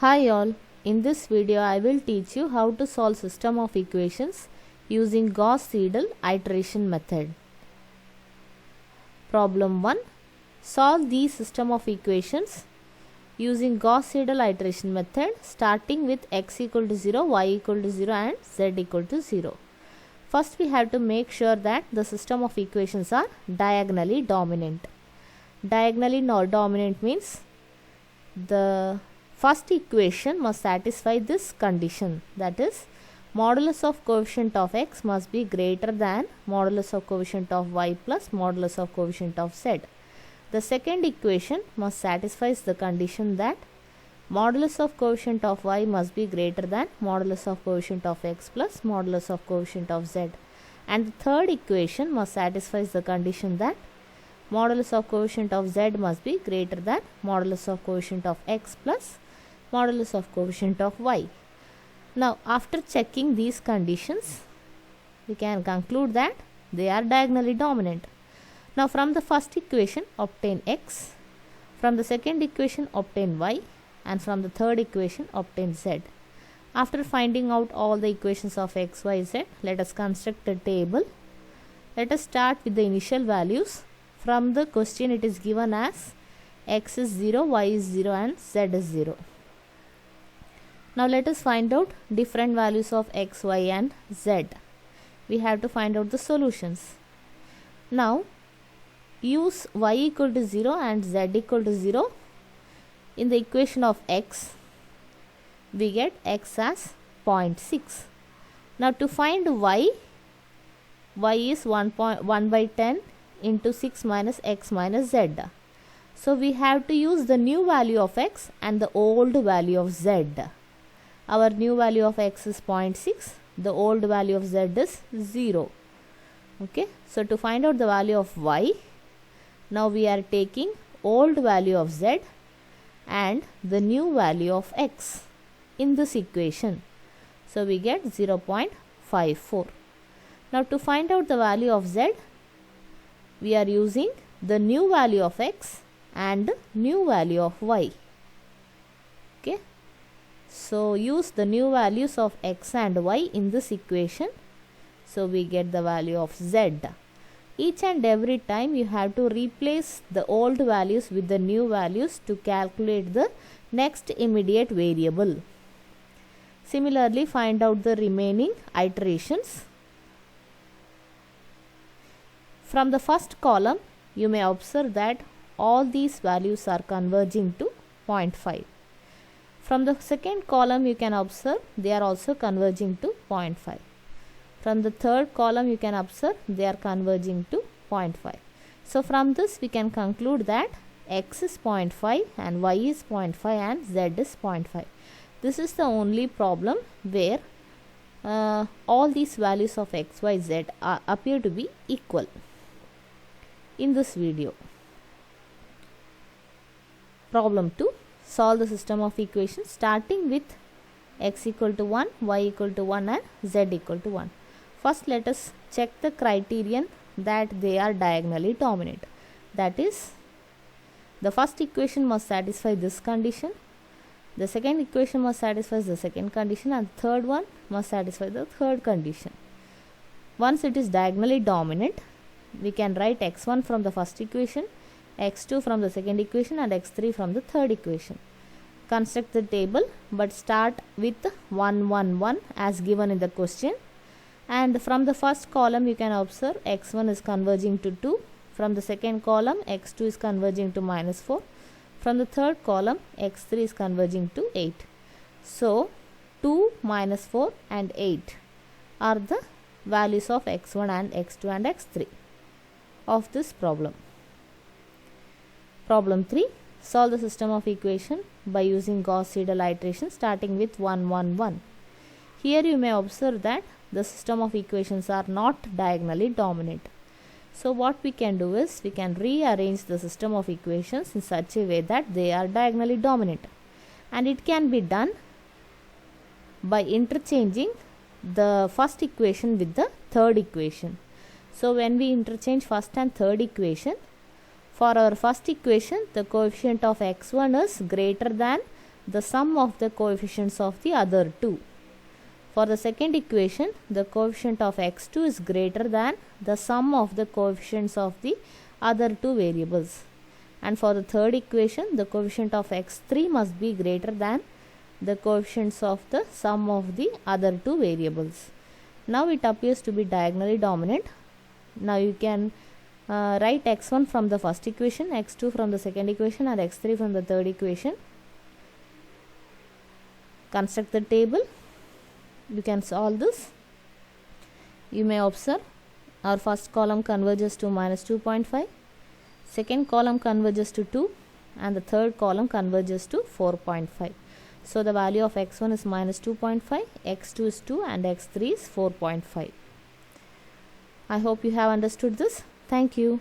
Hi all, in this video I will teach you how to solve system of equations using Gauss-Seidel iteration method. Problem 1. Solve the system of equations using Gauss-Seidel iteration method starting with x equal to 0, y equal to 0 and z equal to 0. First we have to make sure that the system of equations are diagonally dominant. Diagonally dominant means the first equation must satisfy this condition, that is modulus of coefficient of x must be greater than modulus of coefficient of y plus modulus of coefficient of z. The second equation must satisfy the condition that modulus of coefficient of y must be greater than modulus of coefficient of x plus modulus of coefficient of z. And the third equation must satisfy the condition that modulus of coefficient of z must be greater than modulus of coefficient of x plus modulus of coefficient of y. Now after checking these conditions we can conclude that they are diagonally dominant. Now from the first equation obtain x, from the second equation obtain y, and from the third equation obtain z. After finding out all the equations of x, y, z, let us construct a table. Let us start with the initial values. From the question it is given as x is 0, y is 0 and z is 0. Now let us find out different values of x, y and z. We have to find out the solutions. Now use y equal to 0 and z equal to 0. In the equation of x we get x as 0.6. Now to find y is 1 by 10 into 6 minus x minus z. So we have to use the new value of x and the old value of z. Our new value of x is 0.6, the old value of z is 0. Okay, so to find out the value of y, now we are taking old value of z and the new value of x in this equation. So we get 0.54. Now to find out the value of z, we are using the new value of x and new value of y. Okay, so use the new values of x and y in this equation. So we get the value of z. Each and every time you have to replace the old values with the new values to calculate the next immediate variable. Similarly, find out the remaining iterations. From the first column, you may observe that all these values are converging to 0.5. From the second column, you can observe they are also converging to 0.5. From the third column, you can observe they are converging to 0.5. So from this, we can conclude that x is 0.5 and y is 0.5 and z is 0.5. This is the only problem where all these values of x, y, z appear to be equal in this video. Problem 2. Solve the system of equations starting with x equal to 1, y equal to 1 and z equal to 1. First let us check the criterion that they are diagonally dominant. That is, the first equation must satisfy this condition, the second equation must satisfy the second condition, and the third one must satisfy the third condition. Once it is diagonally dominant, we can write x1 from the first equation, x2 from the second equation and x3 from the third equation. Construct the table but start with 1, 1, 1 as given in the question. And from the first column you can observe x1 is converging to 2. From the second column x2 is converging to minus 4. From the third column x3 is converging to 8. So 2, minus 4 and 8 are the values of x1 and x2 and x3 of this problem. Problem 3. Solve the system of equation by using Gauss-Seidel iteration starting with 1, 1, 1. Here you may observe that the system of equations are not diagonally dominant. So what we can do is we can rearrange the system of equations in such a way that they are diagonally dominant. And it can be done by interchanging the first equation with the third equation. So when we interchange first and third equation, for our first equation the coefficient of x1 is greater than the sum of the coefficients of the other two. For the second equation, the coefficient of x2 is greater than the sum of the coefficients of the other two variables. And for the third equation, the coefficient of x3 must be greater than the coefficients of the sum of the other two variables. Now it appears to be diagonally dominant. Now you can write x1 from the first equation, x2 from the second equation, and x3 from the third equation. Construct the table. You can solve this. You may observe our first column converges to minus 2.5, second column converges to 2, and the third column converges to 4.5. So the value of x1 is minus 2.5, x2 is 2, and x3 is 4.5. I hope you have understood this. Thank you.